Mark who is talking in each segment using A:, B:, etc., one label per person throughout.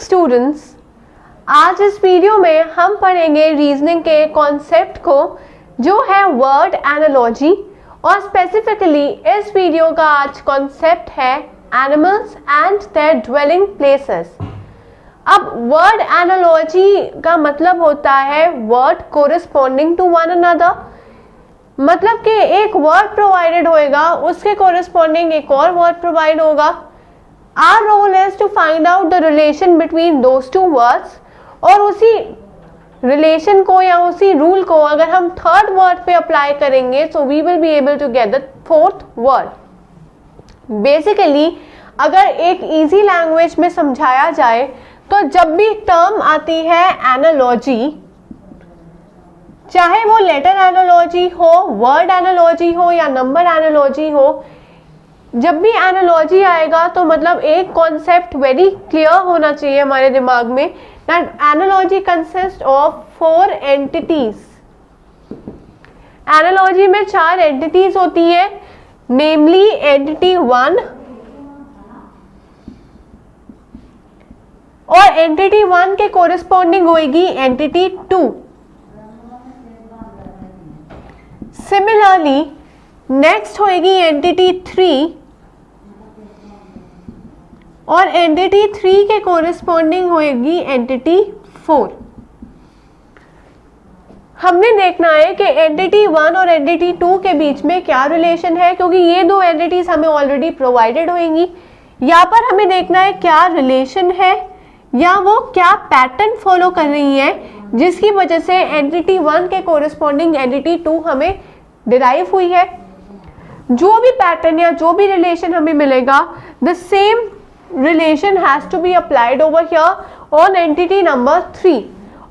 A: Students, आज इस video में हम पढ़ेंगे रीजनिंग के कॉन्सेप्ट को जो है वर्ड एनालॉजी, और स्पेसिफिकली इस वीडियो का आज कॉन्सेप्ट है animals and their dwelling places. अब वर्ड एनालॉजी का मतलब होता है word corresponding to one another, मतलब कि एक वर्ड प्रोवाइडेड होएगा उसके कोरिस्पॉन्डिंग एक और वर्ड प्रोवाइड होगा। Our role is to find out the relation between those two words, और उसी रिलेशन को या उसी रूल को अगर हम थर्ड वर्ड पे अप्लाई करेंगे so we will be able to get the fourth word। Basically अगर एक इजी लैंग्वेज में समझाया जाए तो जब भी टर्म आती है एनालॉजी, चाहे वो लेटर एनालॉजी हो, वर्ड एनालॉजी हो या नंबर एनालॉजी हो, जब भी एनालॉजी आएगा तो मतलब एक कॉन्सेप्ट वेरी क्लियर होना चाहिए हमारे दिमाग में, that analogy consist of 4 entities. Analogy में 4 एंटिटीज होती है, नेमली एंटिटी 1 और एंटिटी 1 के कोरिस्पॉन्डिंग होगी एंटिटी 2। सिमिलरली नेक्स्ट होगी एंटिटी 3 और एंटिटी 3 के कोरिस्पॉन्डिंग होगी एंटिटी 4। हमने देखना है कि एंटिटी 1 और एंटिटी 2 के बीच में क्या रिलेशन है, क्योंकि ये दो एंटिटीज हमें ऑलरेडी प्रोवाइडेड होंगी। यहाँ पर हमें देखना है क्या रिलेशन है या वो क्या पैटर्न फॉलो कर रही है जिसकी वजह से एंटिटी 1 के कोरिस्पॉन्डिंग एंटिटी 2 हमें डिराइव हुई है। जो भी पैटर्न या जो भी रिलेशन हमें मिलेगा, the same relation has to be applied over here on entity number 3।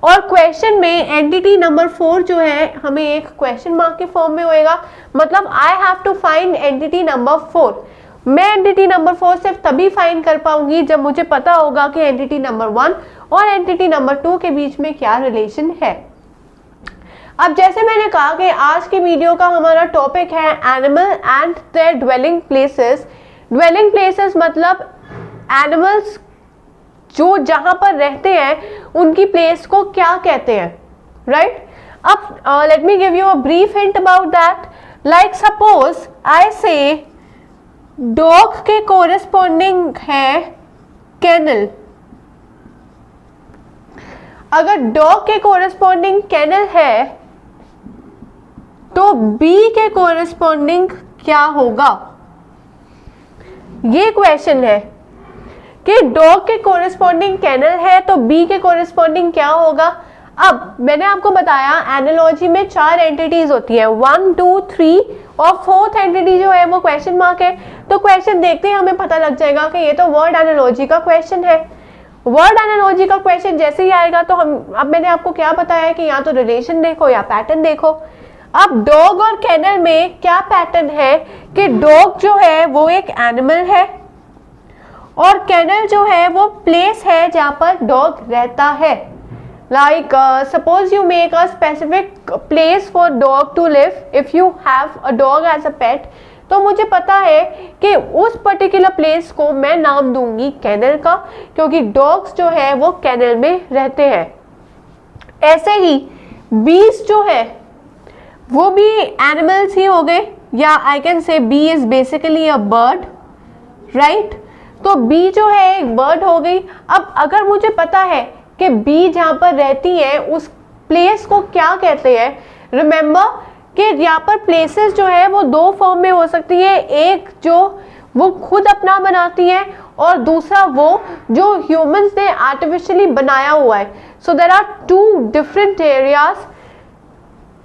A: और क्वेश्चन में एंटिटी नंबर 4 जो है हमें एक क्वेश्चन मार्क के फॉर्म में होएगा, मतलब I have to find entity number 4। मैं एंटिटी नंबर 4 सिर्फ तभी फाइंड कर पाऊंगी जब मुझे पता होगा कि एंटिटी नंबर 1 और एंटिटी नंबर 2 के बीच में क्या रिलेशन है। अब जैसे मैंने कहा कि आज की वीडियो का हमारा टॉपिक है animal and their dwelling places. Dwelling places मतलब एनिमल्स जो जहां पर रहते हैं उनकी प्लेस को क्या कहते हैं, राइट। अब let me give you a brief hint about that. Like suppose I से डॉग के कोरिस्पॉन्डिंग है केनल। अगर डॉग के कोरिस्पॉन्डिंग केनल है तो बी के कोरिस्पॉन्डिंग क्या होगा, ये क्वेश्चन है कि डॉग के कोरिस्पॉन्डिंग केनल है तो बी के कोरिस्पॉन्डिंग क्या होगा। अब मैंने आपको बताया एनालॉजी में 4 एंटिटीज होती है, 1, 2, 3 और 4th एंटिटी जो है वो क्वेश्चन मार्क है। तो क्वेश्चन देखते ही हमें पता लग जाएगा कि ये तो वर्ड एनालॉजी का क्वेश्चन है। वर्ड एनालॉजी का क्वेश्चन जैसे ही आएगा तो अब मैंने आपको क्या बताया कि या तो रिलेशन देखो या पैटर्न देखो। अब डॉग और केनल में क्या पैटर्न है कि डॉग जो है वो एक एनिमल है और केनल जो है वो प्लेस है जहां पर डॉग रहता है। Like suppose you make a specific place for dog to live if you have a dog as a pet, तो मुझे पता है कि उस पर्टिकुलर प्लेस को मैं नाम दूंगी केनल का, क्योंकि डॉग्स जो है वो केनल में रहते हैं। ऐसे ही बीज जो है वो भी एनिमल्स ही हो गए, या I can say B is basically a bird, right. तो बी जो है एक बर्ड हो गई। अब अगर मुझे पता है कि बी जहां पर रहती है उस प्लेस को क्या कहते हैं, रिमेंबर कि यहाँ पर प्लेसेस जो है वो 2 फॉर्म में हो सकती है, एक जो वो खुद अपना बनाती है और दूसरा वो जो ह्यूमंस ने आर्टिफिशियली बनाया हुआ है। So there are 2 different areas,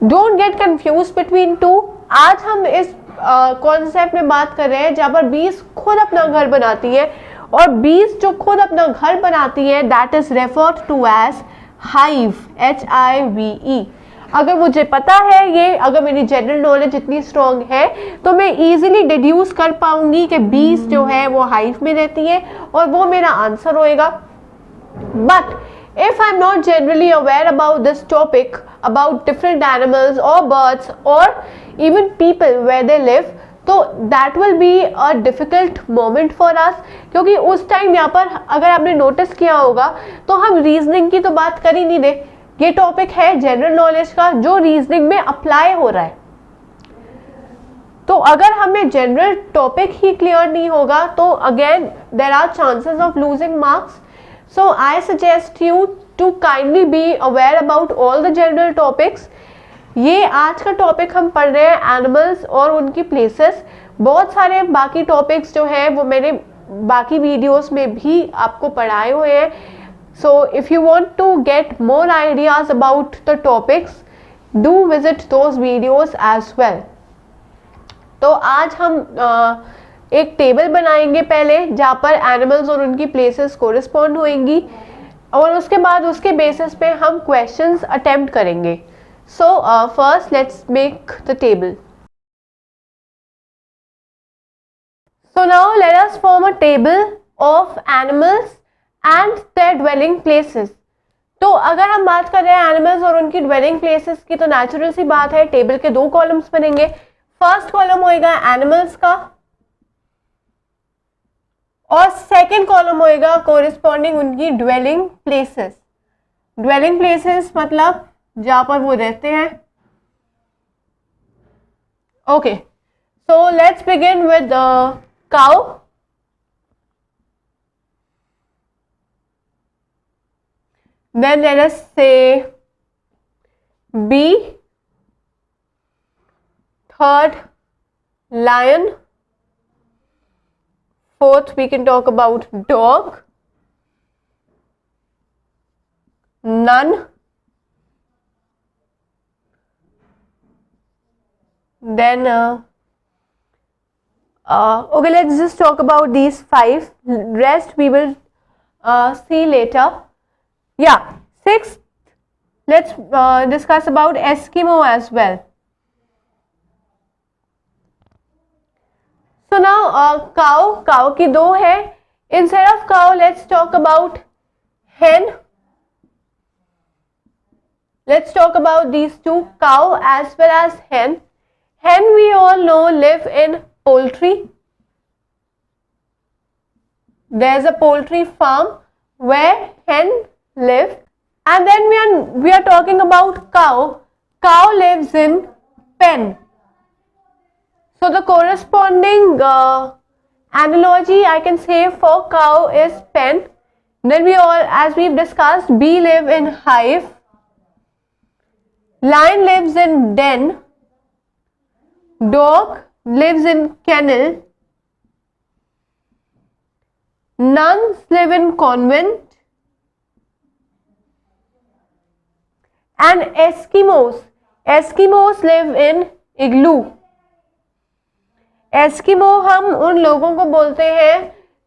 A: don't get confuse between 2। आज हम इस कॉन्सेप्ट में बात कर रहे हैं जहां पर बीज खुद अपना घर बनाती है, और बीज जो खुद अपना घर बनाती है that is referred to as hive, HIVE। अगर मुझे पता है ये, अगर मेरी जनरल नॉलेज इतनी स्ट्रॉन्ग है तो मैं इजीली डिड्यूस कर पाऊंगी कि बीज जो है वो हाइव में रहती है और वो मेरा आंसर होएगा। But if I'm not generally aware about this topic, about different animals or birds or even people where they live, तो that will be a difficult moment for us, क्योंकि उस टाइम यहाँ पर अगर आपने नोटिस किया होगा तो हम रीजनिंग की तो बात कर ही नहीं रहे, ये टॉपिक है जनरल नॉलेज का जो रीजनिंग में अप्लाई हो रहा है। तो अगर हमें जनरल टॉपिक ही क्लियर नहीं होगा तो again there are chances of losing marks. So I suggest you to kindly be aware about all the general topics. ये आज का टॉपिक हम पढ़ रहे हैं एनिमल्स और उनकी प्लेसेस। बहुत सारे बाकी टॉपिक्स जो है वो मैंने बाकी वीडियोस में भी आपको पढ़ाए हुए हैं। So if you want to get more ideas about the topics, do visit those videos as well. तो आज हम एक टेबल बनाएंगे पहले, जहाँ पर एनिमल्स और उनकी प्लेसेस कोरिस्पॉन्ड होंगी, और उसके बाद उसके बेसिस पे हम क्वेश्चंस अटेम्प्ट करेंगे। So first let's make the table. So now let us form a table of animals and their dwelling places. तो अगर हम बात कर रहे हैं एनिमल्स और उनकी ड्वेलिंग प्लेसेस की, तो नेचुरल सी बात है टेबल के दो कॉलम्स बनेंगे। फर्स्ट कॉलम होएगा एनिमल्स का और सेकंड कॉलम होएगा कोरिस्पॉन्डिंग उनकी ड्वेलिंग प्लेसेस। ड्वेलिंग प्लेसेस मतलब जहां पर वो रहते हैं। Okay, so let's begin with cow. Then let us see B, third lion, fourth we can talk about dog, none, then okay, let's just talk about these 5, rest we will see later. Yeah, 6th let's discuss about Eskimo as well. So now cow की दो है। Instead of cow let's talk about hen. Let's talk about these two, cow as well as hen. Hen we all know live in poultry. There's a poultry farm where hen live, and then we are talking about cow. Cow lives in pen. So the corresponding analogy I can say for cow is pen. Then as we've discussed, bee live in hive, lion lives in den, dog lives in kennel, nuns live in convent, and Eskimos live in igloo. Eskimo हम उन लोगों को बोलते हैं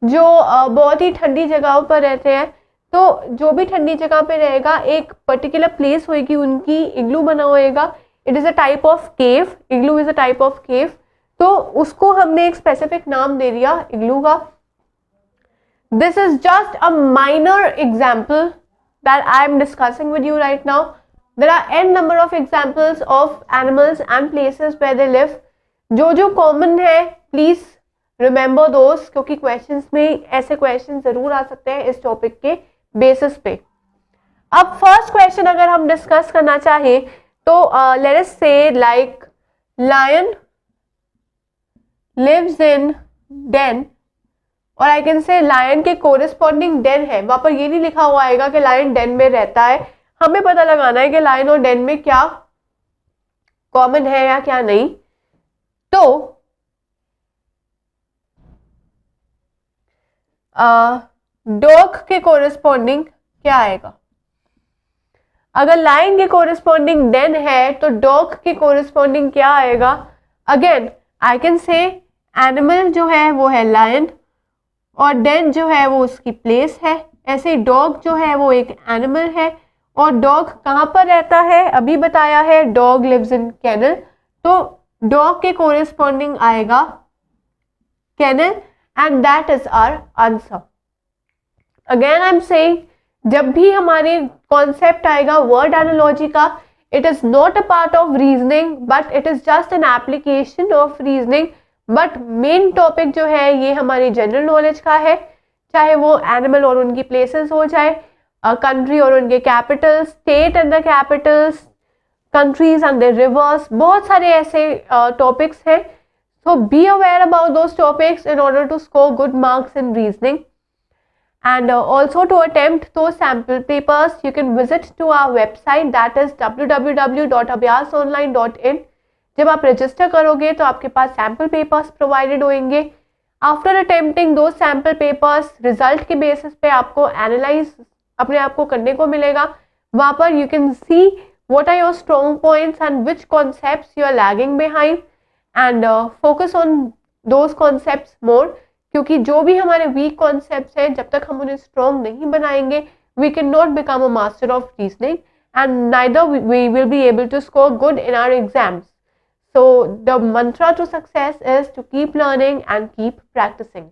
A: जो बहुत ही ठंडी जगहों पर रहते हैं। तो जो भी ठंडी जगह पे रहेगा, एक पर्टिकुलर प्लेस होगी उनकी, इग्लू बना होएगा। It is a type of cave, igloo is a type of cave. तो उसको हमने एक स्पेसिफिक नाम दे दिया इग्लू का। This is just a minor example that I am discussing with you right now. There are an number of examples of animals and places where they live. जो common है please remember दोस्त, क्योंकि questions में ऐसे question जरूर आ सकते हैं इस टॉपिक के बेसिस पे। अब फर्स्ट क्वेश्चन अगर हम डिस्कस करना चाहें तो let us say like lion lives in den, और आई कैन से लायन के कोरिस्पॉन्डिंग डेन है। वहां पर ये नहीं लिखा हुआ आएगा कि लायन डेन में रहता है। हमें पता लगाना है कि लायन और डेन में क्या कॉमन है या क्या नहीं। तो डॉग के कोरिस्पॉन्डिंग क्या आएगा? अगर लायन के कोरिस्पॉन्डिंग डेन है तो डॉग के कोरिस्पॉन्डिंग क्या आएगा? अगेन आई कैन से एनिमल जो है वो है लायन और डेन जो है वो उसकी प्लेस है। ऐसे डॉग जो है वो एक एनिमल है। और डॉग कहाँ पर रहता है? अभी बताया है, डॉग लिव्स इन केनल। तो डॉग के कोरिस्पॉन्डिंग आएगा kennel and that is our answer. Again I am saying, जब भी हमारे कॉन्सेप्ट आएगा वर्ड एनालॉजी का, it is not a part of reasoning but it is just an application of reasoning. But main topic जो है ये हमारी general knowledge का है, चाहे वो एनिमल और उनकी प्लेसेस हो जाए, कंट्री और उनके Capitals, state and the Capitals, countries and the reverse, बहुत सारे ऐसे टॉपिक्स हैं. So be aware about those topics in order to score good marks in reasoning. And also to attempt those sample papers, you can visit to our website, that is www.abhyasonline.in. जब आप register करोगे तो आपके पास sample papers provided होंगे. After attempting दो sample papers, result के basis पे आपको एनालाइज अपने आप को करने को मिलेगा. वहाँ पर you can see what are your strong points and which concepts you are lagging behind, and focus on those concepts more. क्योंकि जो भी हमारे वीक कॉन्सेप्ट्स हैं, जब तक हम उन्हें स्ट्रॉन्ग नहीं बनाएंगे, we can not become a master of reasoning and neither we will be able to score good in our exams. So the mantra to success is to keep learning and keep practicing.